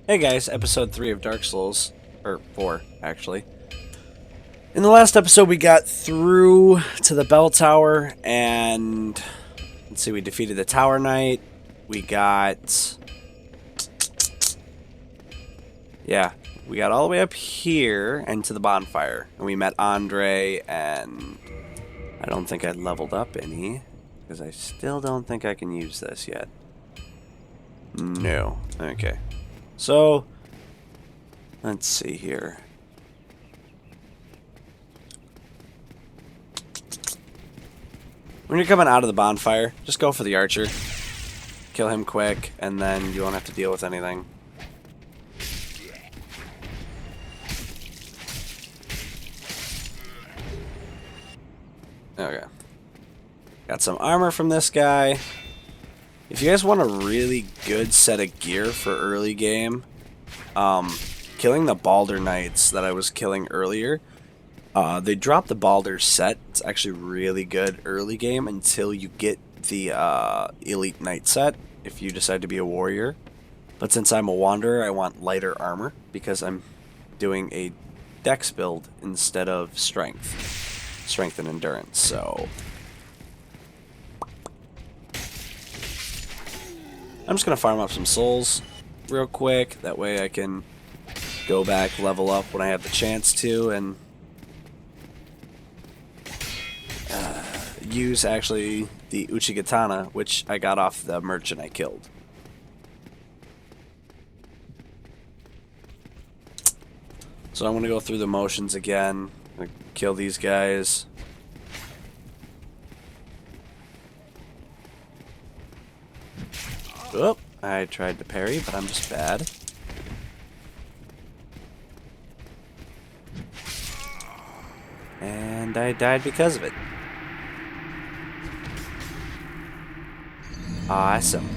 Hey guys, episode 3 of Dark Souls, or 4 actually. In the last episode we got through to the bell tower and let's see, we defeated the Tower Knight. We got we got all the way up here and to the bonfire. And we met Andre, and I don't think I leveled up any because I still don't think I can use this yet. No. Okay. So, let's see here. When you're coming out of the bonfire, just go for the archer. Kill him quick, and then you won't have to deal with anything. Okay. Got some armor from this guy. If you guys want a really good set of gear for early game, killing the Balder Knights that I was killing earlier, they drop the Balder set. It's actually really good early game until you get the Elite Knight set, if you decide to be a warrior. But since I'm a wanderer, I want lighter armor, because I'm doing a dex build instead of strength and endurance, so I'm just going to farm up some souls real quick. That way I can go back, level up when I have the chance to, and use actually the Uchigatana, which I got off the merchant I killed. So I'm going to go through the motions again. I'm going to kill these guys. Oop, I tried to parry, but I'm just bad. And I died because of it. Awesome.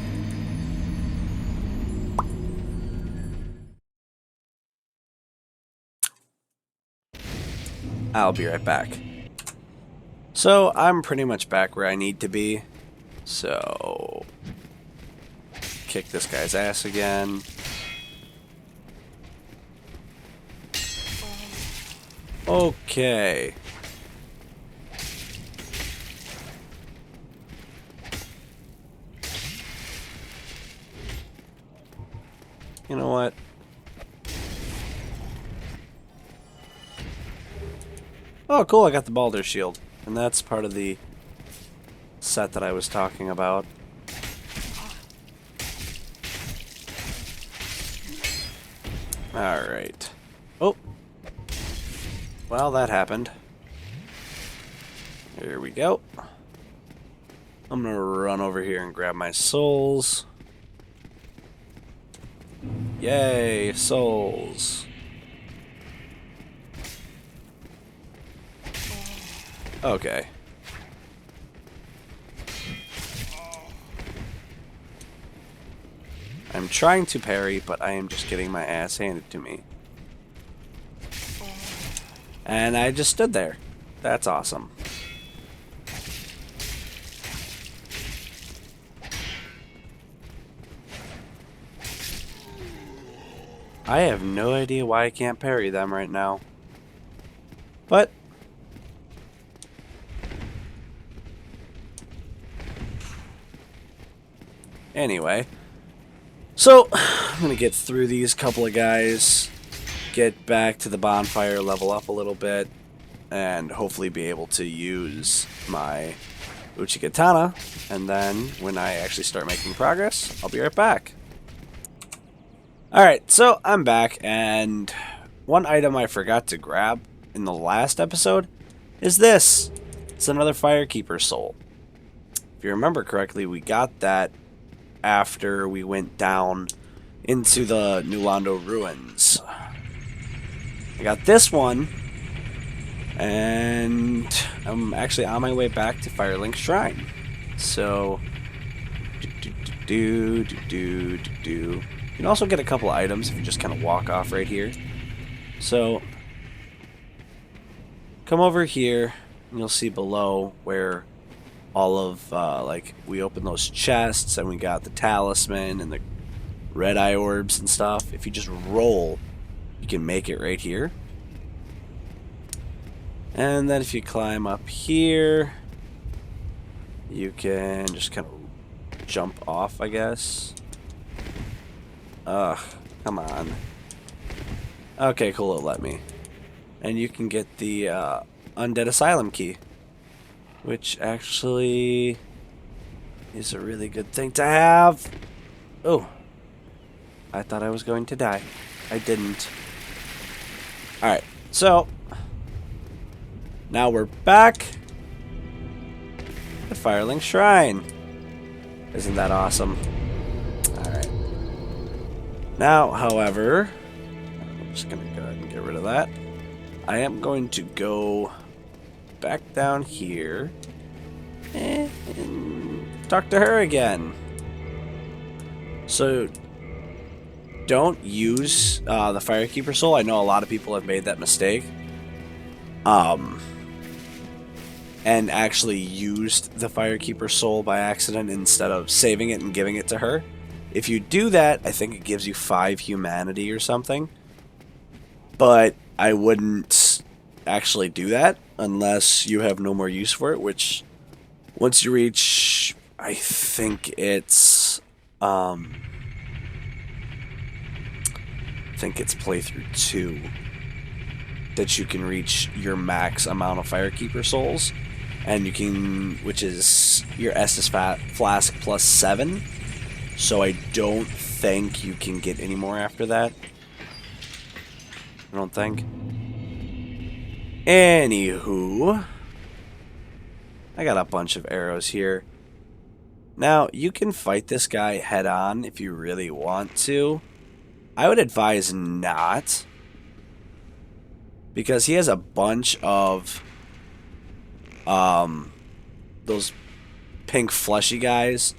I'll be right back. So, I'm pretty much back where I need to be. So, kick this guy's ass again. Okay. You know what? Oh, cool, I got the Balder shield. And that's part of the set that I was talking about. Alright. Oh. Well, that happened. Here we go. I'm gonna run over here and grab my souls. Yay, souls. Okay. I'm trying to parry, but I am just getting my ass handed to me. And I just stood there. That's awesome. I have no idea why I can't parry them right now. But anyway, so I'm gonna get through these couple of guys, get back to the bonfire, level up a little bit, and hopefully be able to use my Uchigatana, and then when I actually start making progress, I'll be right back. Alright, so I'm back, and one item I forgot to grab in the last episode is this. It's another Firekeeper soul. If you remember correctly, we got that after we went down into the New Londo ruins. I got this one, and I'm actually on my way back to Firelink Shrine. So, you can also get a couple items if you just kind of walk off right here. So, come over here, and you'll see below where all of, like, we opened those chests, and we got the talisman and the red eye orbs and stuff. If you just roll, you can make it right here. And then if you climb up here, you can just kind of jump off, I guess. Ugh, come on. Okay, cool, it let me. And you can get the Undead Asylum key, which actually is a really good thing to have. Oh, I thought I was going to die. I didn't. Alright, so now we're back at Firelink Shrine. Isn't that awesome? Alright. Now, however, I'm just going to go ahead and get rid of that. I am going to go back down here and talk to her again. So, don't use the Firekeeper Soul. I know a lot of people have made that mistake. And actually used the Firekeeper Soul by accident instead of saving it and giving it to her. If you do that, I think it gives you 5 humanity or something. But I wouldn't actually do that unless you have no more use for it, which once you reach, I think it's playthrough 2 that you can reach your max amount of Firekeeper Souls, and you can, which is your Estus Flask plus 7. So I don't think you can get any more after that. I don't think. Anywho, I got a bunch of arrows here. Now, you can fight this guy head on if you really want to. I would advise not, because he has a bunch of those pink fleshy guys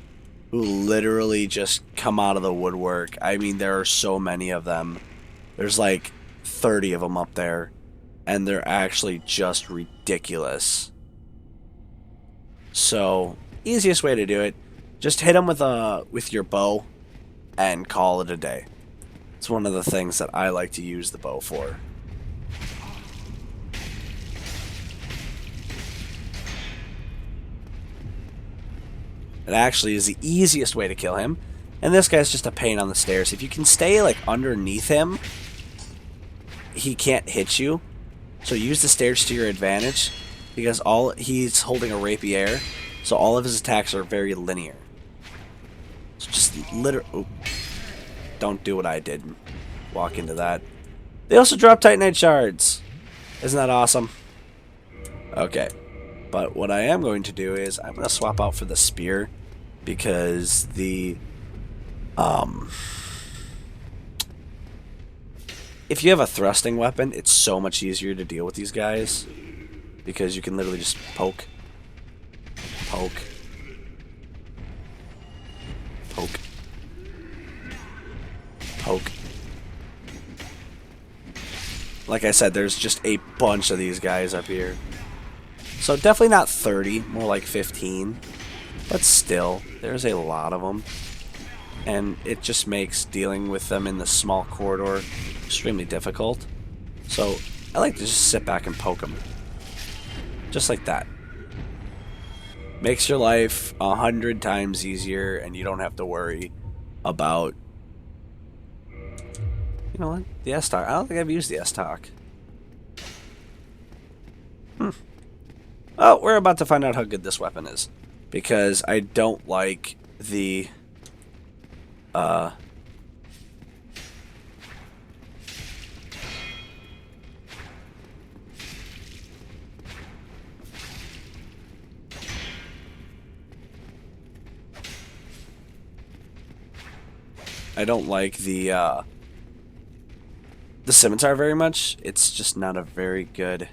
who literally just come out of the woodwork. I mean, there are so many of them. There's like 30 of them up there, and they're actually just ridiculous. So, easiest way to do it, just hit them with your bow and call it a day. It's one of the things that I like to use the bow for. It actually is the easiest way to kill him. And this guy's just a pain on the stairs. If you can stay like underneath him, he can't hit you. So use the stairs to your advantage, because he's holding a rapier, so all of his attacks are very linear. So just literally, don't do what I did. Walk into that. They also drop Titanite shards. Isn't that awesome? Okay. But what I am going to do is I'm going to swap out for the spear, because the if you have a thrusting weapon, it's so much easier to deal with these guys, because you can literally just poke, poke, poke, poke. Like I said, there's just a bunch of these guys up here. So definitely not 30, more like 15. But still, there's a lot of them. And it just makes dealing with them in the small corridor extremely difficult. So I like to just sit back and poke them. Just like that. Makes your life 100 times easier, and you don't have to worry about... You know what? The S-Talk. I don't think I've used the S-Talk. Oh, we're about to find out how good this weapon is. Because I don't like the... I don't like the scimitar very much. It's just not a very good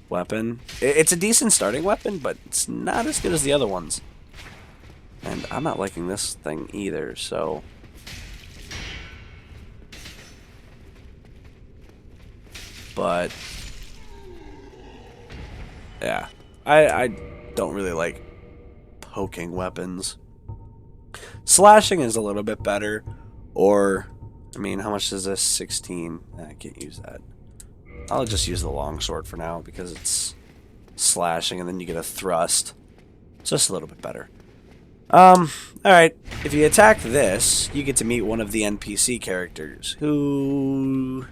weapon. It's a decent starting weapon, but it's not as good as the other ones. And I'm not liking this thing either, so... But... yeah. I don't really like poking weapons. Slashing is a little bit better, or, I mean, how much is this? 16. I can't use that. I'll just use the longsword for now because it's slashing and then you get a thrust. Just a little bit better. Alright. If you attack this, you get to meet one of the NPC characters who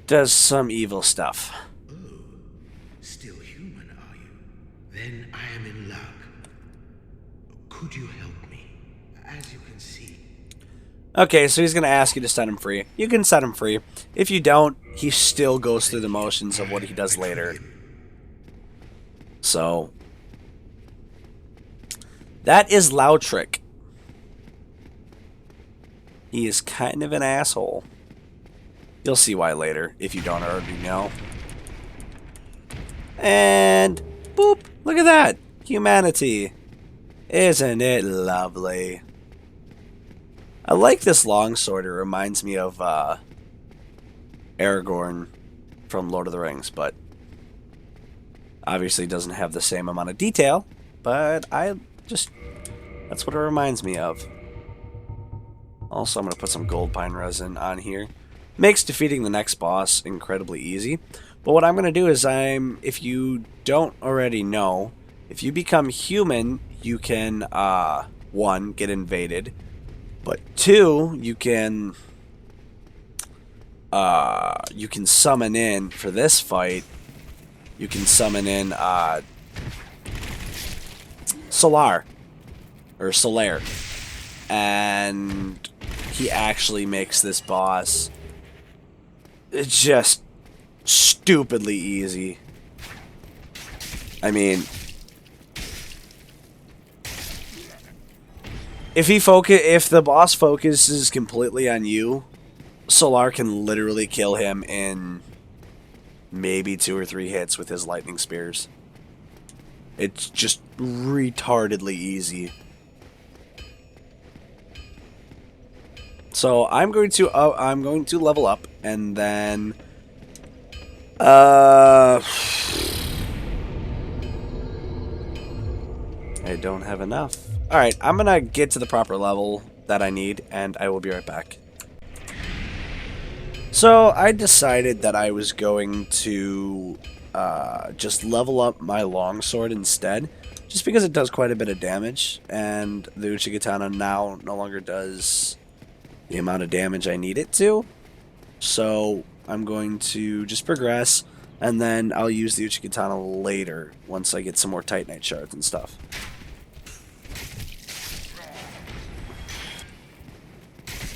does some evil stuff. Oh, still human, are you? Then I am in luck. Could you help me? As you can see. Okay, so he's going to ask you to set him free. You can set him free. If you don't, he still goes through the motions of what he does later. So, that is Lautrick. He is kind of an asshole. You'll see why later, if you don't already know. And, boop, look at that. Humanity. Isn't it lovely? I like this longsword. It reminds me of Aragorn from Lord of the Rings, but obviously doesn't have the same amount of detail, but that's what it reminds me of. Also, I'm going to put some gold pine resin on here. Makes defeating the next boss incredibly easy. But what I'm going to do is if you don't already know, if you become human, you can, 1, get invaded. But 2, you can summon in, for this fight, you can summon in, Solaire. And he actually makes this boss just stupidly easy. I mean, if the boss focuses completely on you, Solaire can literally kill him in maybe 2 or 3 hits with his lightning spears. It's just retardedly easy. So I'm going to level up, and then I don't have enough. All right, I'm gonna get to the proper level that I need, and I will be right back. So I decided that I was going to just level up my longsword instead, just because it does quite a bit of damage, and the Uchigatana now no longer does the amount of damage I need it to. So I'm going to just progress, and then I'll use the Uchigatana later once I get some more Titanite shards and stuff.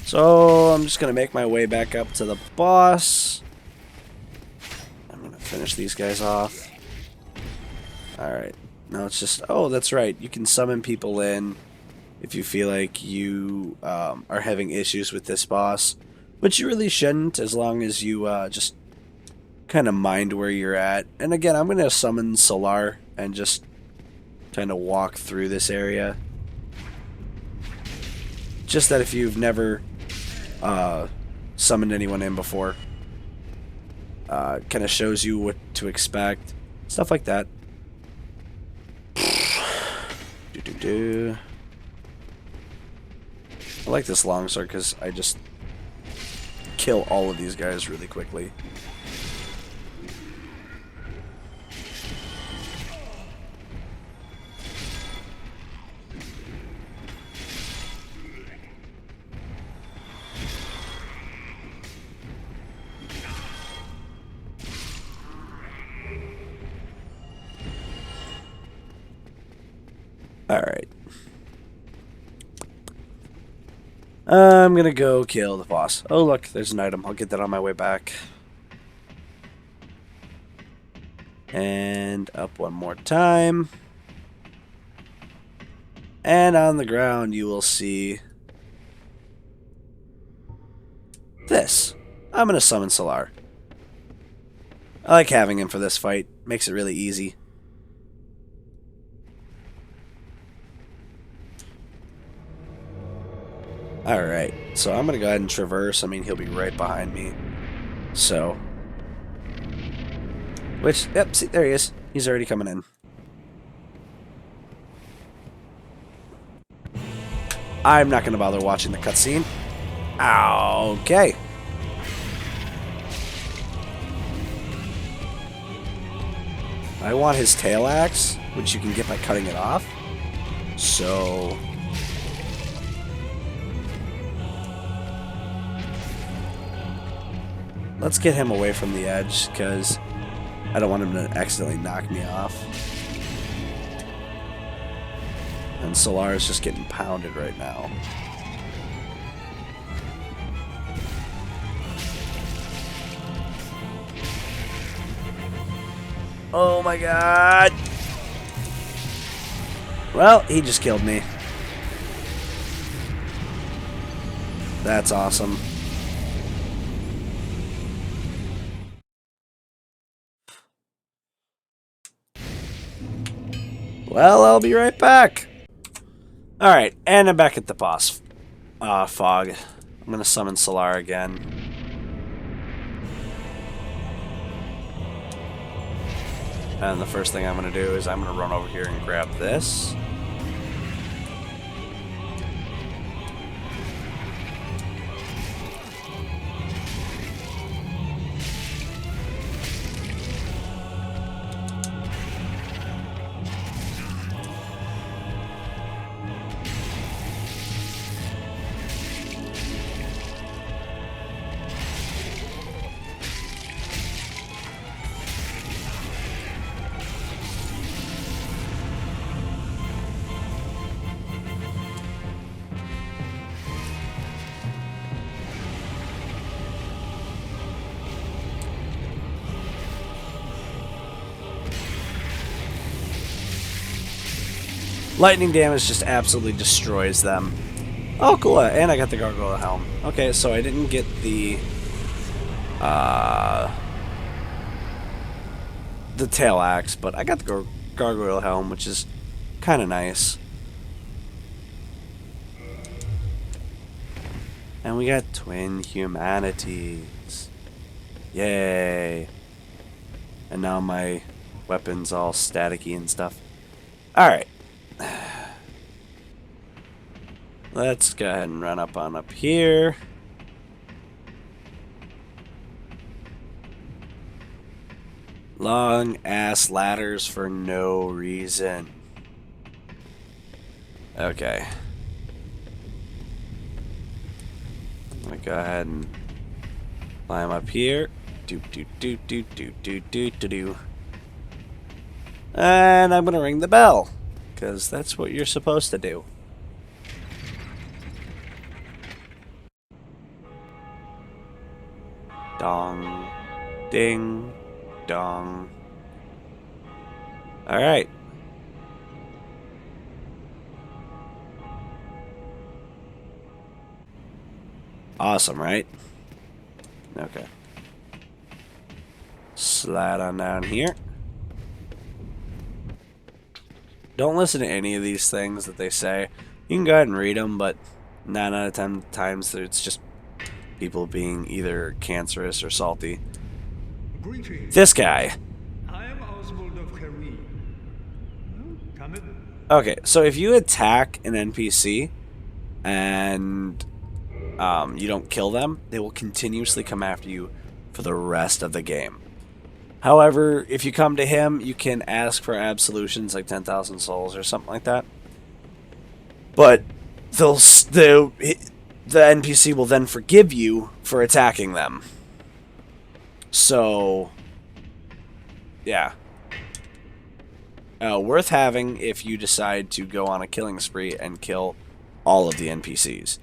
So I'm just going to make my way back up to the boss. I'm going to finish these guys off. Alright, now it's just, oh, that's right, you can summon people in if you feel like you are having issues with this boss, which you really shouldn't, as long as you just kind of mind where you're at. And again, I'm going to summon Solaire and just kind of walk through this area. Just that if you've never summoned anyone in before, kind of shows you what to expect. Stuff like that. I like this longsword because I just kill all of these guys really quickly. Alright. I'm gonna go kill the boss. Oh look, there's an item. I'll get that on my way back. And up one more time. And on the ground you will see this. I'm gonna summon Solaire. I like having him for this fight. Makes it really easy. Alright, so I'm going to go ahead and traverse. I mean, he'll be right behind me. So. Which, yep, see, there he is. He's already coming in. I'm not going to bother watching the cutscene. Okay. I want his tail axe, which you can get by cutting it off. So... let's get him away from the edge, because I don't want him to accidentally knock me off. And Solar's just getting pounded right now. Oh my god! Well, he just killed me. That's awesome. Well, I'll be right back. Alright, and I'm back at the boss fog. I'm going to summon Solar again. And the first thing I'm going to do is I'm going to run over here and grab this. Lightning damage just absolutely destroys them. Oh, cool. And I got the gargoyle helm. Okay, so I didn't get the tail axe, but I got the gargoyle helm, which is kind of nice. And we got twin humanities. Yay. And now my weapon's all staticky and stuff. Alright. Let's go ahead and run up here. Long ass ladders for no reason. Okay. I'm gonna go ahead and climb up here. Do. And I'm gonna ring the bell, because that's what you're supposed to do. Dong. Ding. Dong. Alright. Awesome, right? Okay. Slide on down here. Don't listen to any of these things that they say. You can go ahead and read them, but 9 out of 10 times it's just people being either cancerous or salty. Greetings. This guy. I am Oswald of Career. Come in. Okay, so if you attack an NPC and you don't kill them, they will continuously come after you for the rest of the game. However, if you come to him, you can ask for absolutions like 10,000 souls or something like that. But the NPC will then forgive you for attacking them. So, yeah. Worth having if you decide to go on a killing spree and kill all of the NPCs.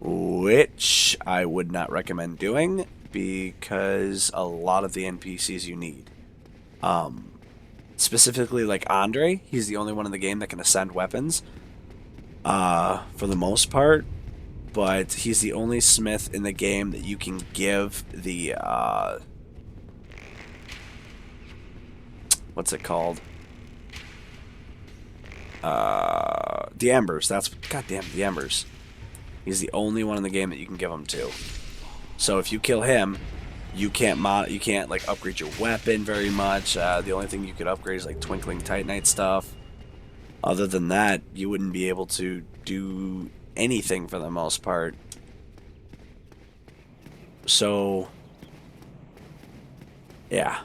Which I would not recommend doing, because a lot of the NPCs you need. Specifically like Andre, he's the only one in the game that can ascend weapons. For the most part. But he's the only smith in the game that you can give the, what's it called? The embers. That's, goddamn, the embers. He's the only one in the game that you can give them to. So if you kill him, you can't like upgrade your weapon very much. The only thing you could upgrade is like Twinkling Titanite stuff. Other than that, you wouldn't be able to do anything for the most part. So, yeah.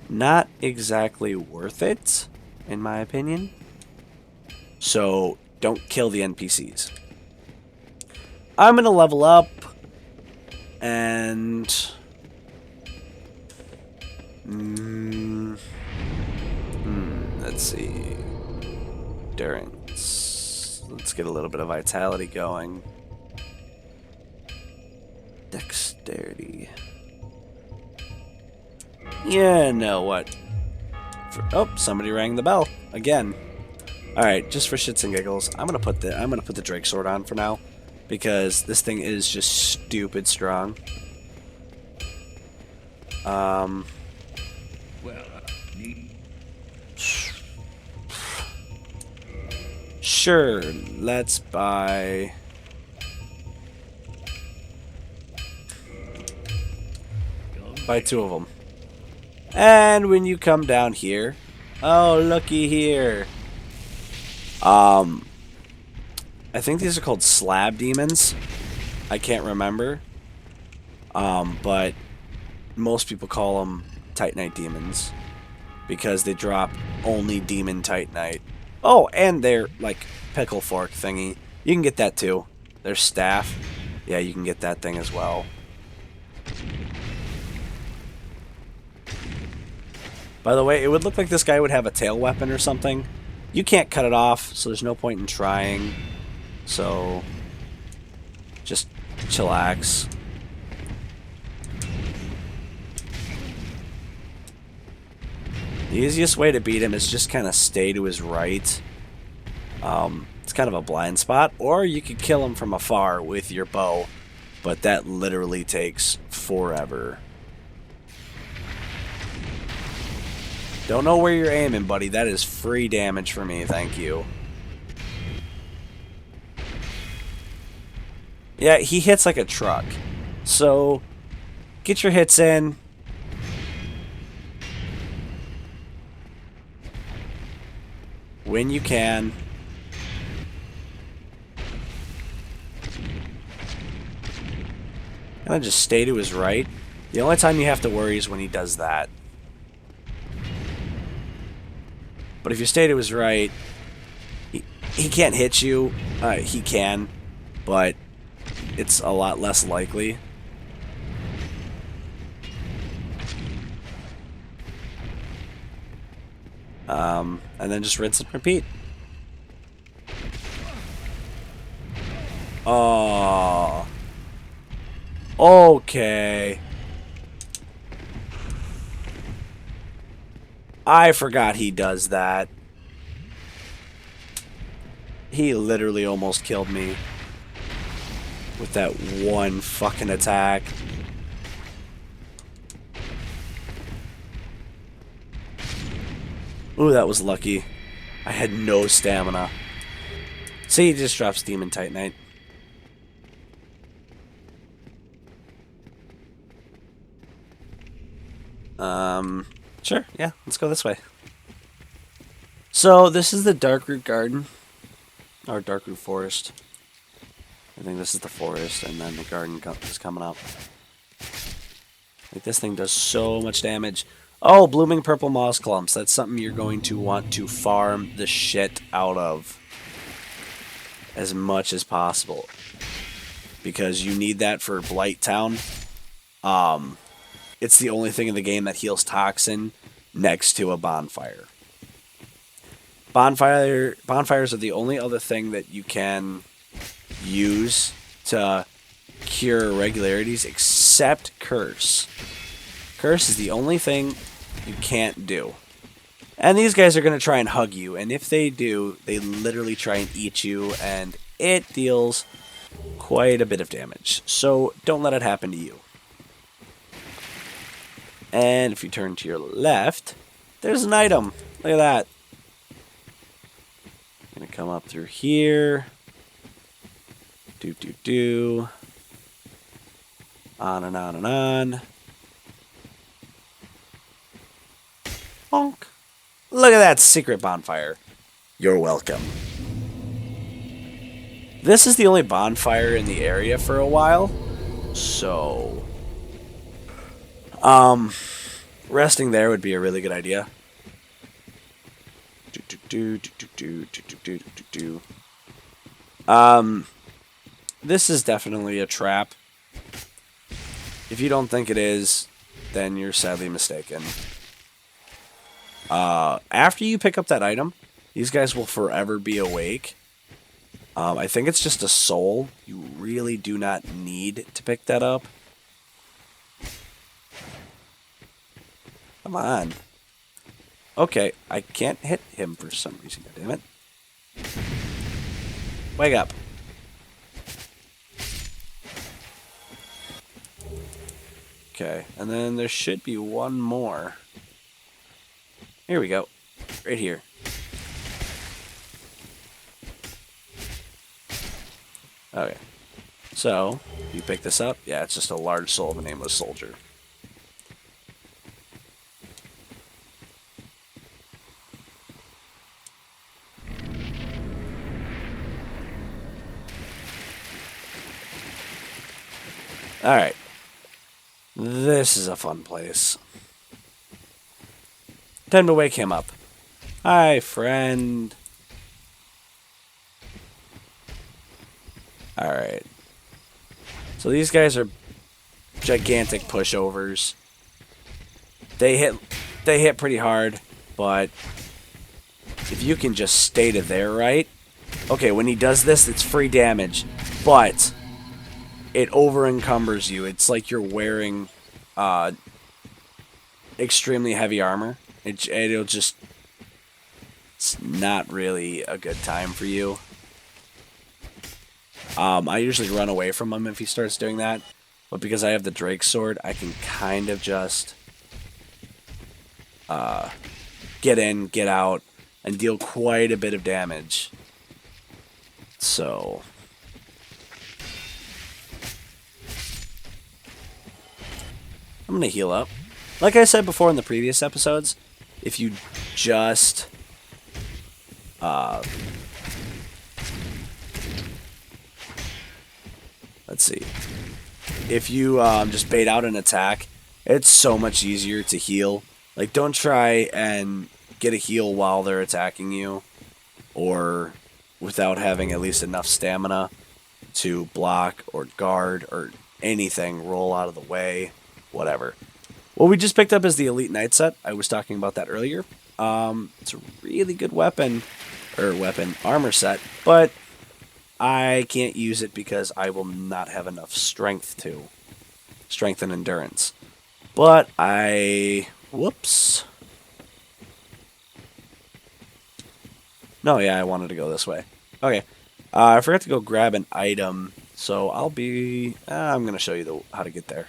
Not exactly worth it, in my opinion. So, don't kill the NPCs. I'm going to level up. And... let's see. Endurance. Let's get a little bit of vitality going. Dexterity. Yeah, know what? Oh, somebody rang the bell again. All right, just for shits and giggles, I'm gonna put the Drake sword on for now, because this thing is just stupid strong. Well, Sure, let's buy. Buy 2 of them. And when you come down here, oh looky here. I think these are called slab demons. I can't remember. But most people call them Titanite demons because they drop only demon Titanite. Oh, and their like pickle fork thingy. You can get that too. Their staff. Yeah, you can get that thing as well. By the way, it would look like this guy would have a tail weapon or something. You can't cut it off, so there's no point in trying. So, just chillax. The easiest way to beat him is just kind of stay to his right. It's kind of a blind spot. Or you could kill him from afar with your bow. But that literally takes forever. Don't know where you're aiming, buddy. That is free damage for me. Thank you. Yeah, he hits like a truck. So, get your hits in. When you can. And then just stay to his right. The only time you have to worry is when he does that. But if you stay to his right, he can't hit you. He can, but it's a lot less likely. And then just rinse and repeat. Oh. Okay. I forgot he does that. He literally almost killed me with that one fucking attack. Ooh, that was lucky. I had no stamina. See, he just drops Demon Titanite. Sure, yeah, let's go this way. So, this is the Darkroot Garden. Or Darkroot Forest. I think this is the forest, and then the garden is coming up. Like, this thing does so much damage. Oh, blooming purple moss clumps. That's something you're going to want to farm the shit out of. As much as possible. Because you need that for Blight Town. It's the only thing in the game that heals toxin next to a bonfire. Bonfires are the only other thing that you can use to cure irregularities except Curse. Curse is the only thing you can't do. And these guys are going to try and hug you, and if they do, they literally try and eat you, and it deals quite a bit of damage. So don't let it happen to you. And if you turn to your left, there's an item. Look at that. Gonna come up through here. On and on and on. Bonk. Look at that secret bonfire. You're welcome. This is the only bonfire in the area for a while, so resting there would be a really good idea. This is definitely a trap. If you don't think it is, then you're sadly mistaken. After you pick up that item, these guys will forever be awake. I think it's just a soul. You really do not need to pick that up. Come on. Okay, I can't hit him for some reason. Damn it. Wake up. Okay, and then there should be one more. Here we go. Right here. Okay. So, you pick this up. Yeah, it's just a large soul of a nameless soldier. Alright. This is a fun place. Time to wake him up. Hi, friend. Alright. So these guys are gigantic pushovers. They hit pretty hard, but if you can just stay to their right. Okay, when he does this, it's free damage, but it over encumbers you. It's like you're wearing extremely heavy armor. It'll just, it's not really a good time for you. I usually run away from him if he starts doing that, but because I have the Drake sword, I can kind of just get in, get out, and deal quite a bit of damage. So I'm gonna heal up. Like I said before in the previous episodes, if you just let's see. If you just bait out an attack, it's so much easier to heal. Like, don't try and get a heal while they're attacking you, or without having at least enough stamina to block or guard or anything, roll out of the way, whatever. What we just picked up is the Elite Knight set. I was talking about that earlier. It's a really good armor set, but I can't use it because I will not have enough strength and endurance. But whoops. No, yeah, I wanted to go this way. Okay, I forgot to go grab an item, so I'm gonna show you how to get there.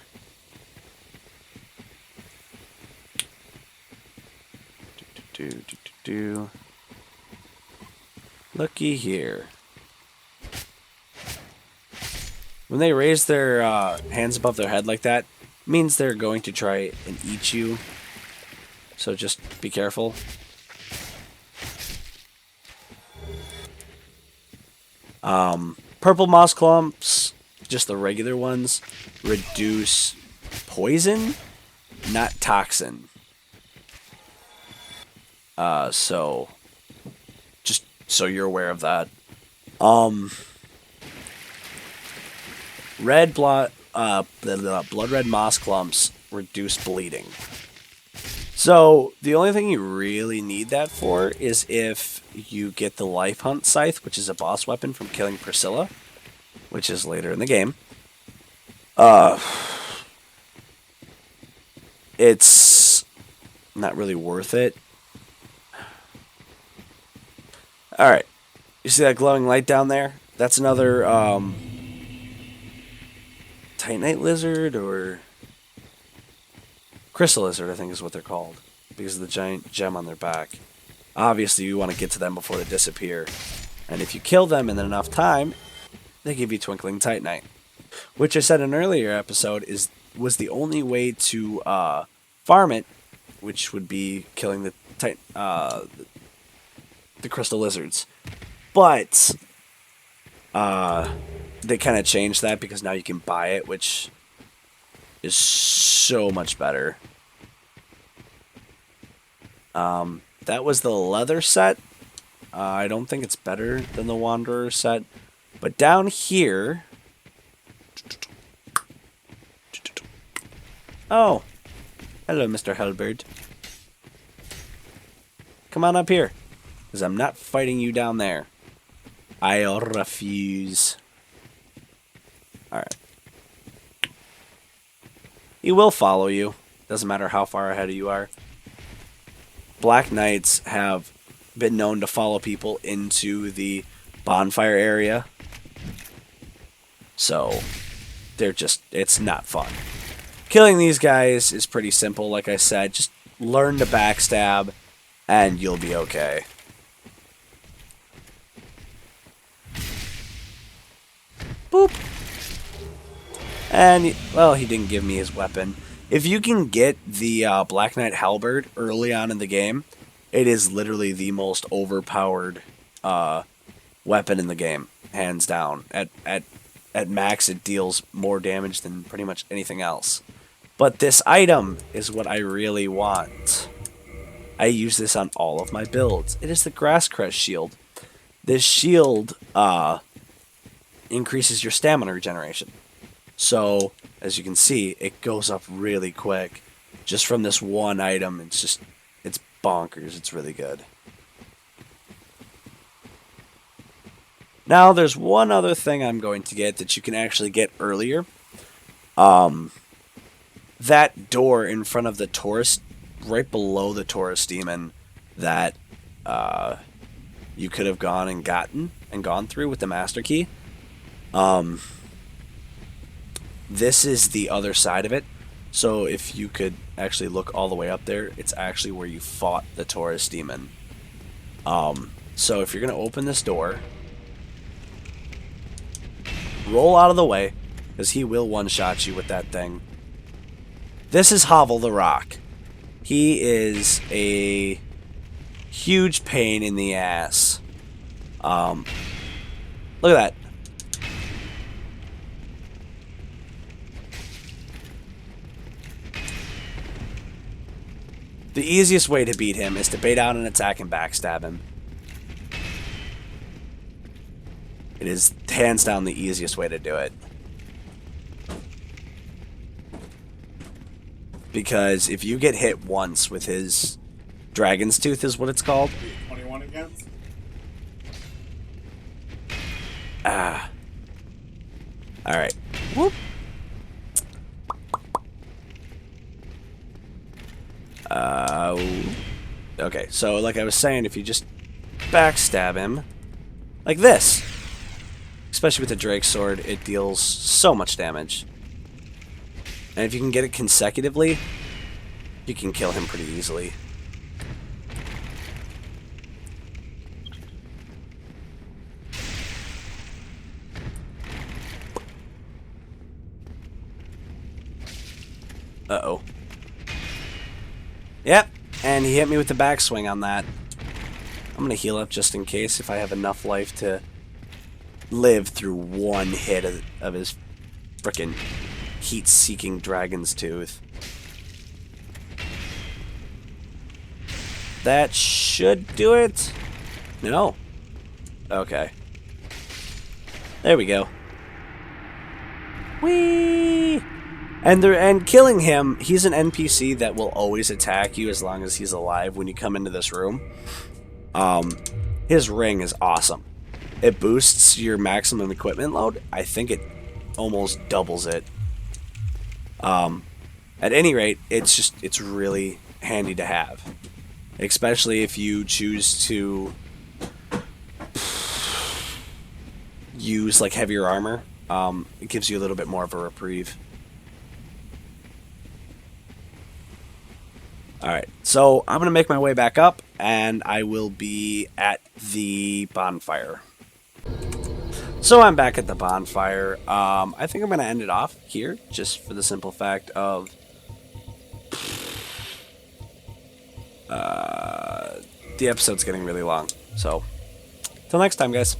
Looky here. When they raise their hands above their head like that, it means they're going to try and eat you. So just be careful. Purple moss clumps, just the regular ones, reduce poison, not toxin. So just so you're aware of that. Blood red moss clumps reduce bleeding. So the only thing you really need that for is if you get the Life Hunt Scythe, which is a boss weapon from killing Priscilla, which is later in the game. It's not really worth it. Alright. You see that glowing light down there? That's another Titanite lizard or crystal lizard, I think is what they're called, because of the giant gem on their back. Obviously, you want to get to them before they disappear. And if you kill them in enough time, they give you Twinkling Titanite. Which I said in an earlier episode was the only way to farm it, which would be killing the crystal lizards. But they kind of changed that because now you can buy it, which is so much better. That was the leather set. I don't think it's better than the Wanderer set. But down here... Oh! Hello, Mr. Hellbird. Come on up here. Because I'm not fighting you down there. I refuse. Alright. He will follow you. Doesn't matter how far ahead you are. Black Knights have been known to follow people into the bonfire area. So, they're just, it's not fun. Killing these guys is pretty simple, like I said. Just learn to backstab, and you'll be okay. Boop. And, well, he didn't give me his weapon. If you can get the Black Knight Halberd early on in the game, it is literally the most overpowered weapon in the game, hands down. At max, it deals more damage than pretty much anything else. But this item is what I really want. I use this on all of my builds. It is the Grass Crest Shield. This shield increases your stamina regeneration. So, as you can see, it goes up really quick. Just from this one item, it's bonkers. It's really good. Now, there's one other thing I'm going to get that you can actually get earlier. That door in front of the Taurus, right below the Taurus Demon, that you could have gone and gotten and gone through with the Master Key. This is the other side of it. So if you could actually look all the way up there, it's actually where you fought the Taurus Demon. So if you're going to open this door, roll out of the way, because he will one-shot you with that thing. This is Hovel the Rock. He is a huge pain in the ass. Look at that. The easiest way to beat him is to bait out an attack and backstab him. It is hands down the easiest way to do it. Because if you get hit once with his Dragon's Tooth is what it's called. 21 against? Ah. Alright. Whoop. Okay, so like I was saying, if you just backstab him, like this, especially with the Drake Sword, it deals so much damage. And if you can get it consecutively, you can kill him pretty easily. Uh-oh. Yep, and he hit me with the backswing on that. I'm going to heal up just in case if I have enough life to live through one hit of his frickin' heat-seeking Dragon's Tooth. That should do it. No. Okay. There we go. Whee! And killing him, he's an NPC that will always attack you as long as he's alive when you come into this room. His ring is awesome. It boosts your maximum equipment load. I think it almost doubles it. At any rate, it's really handy to have. Especially if you choose to use like heavier armor. It gives you a little bit more of a reprieve. Alright, so I'm going to make my way back up, and I will be at the bonfire. So I'm back at the bonfire. I think I'm going to end it off here, just for the simple fact of... the episode's getting really long. So, till next time, guys.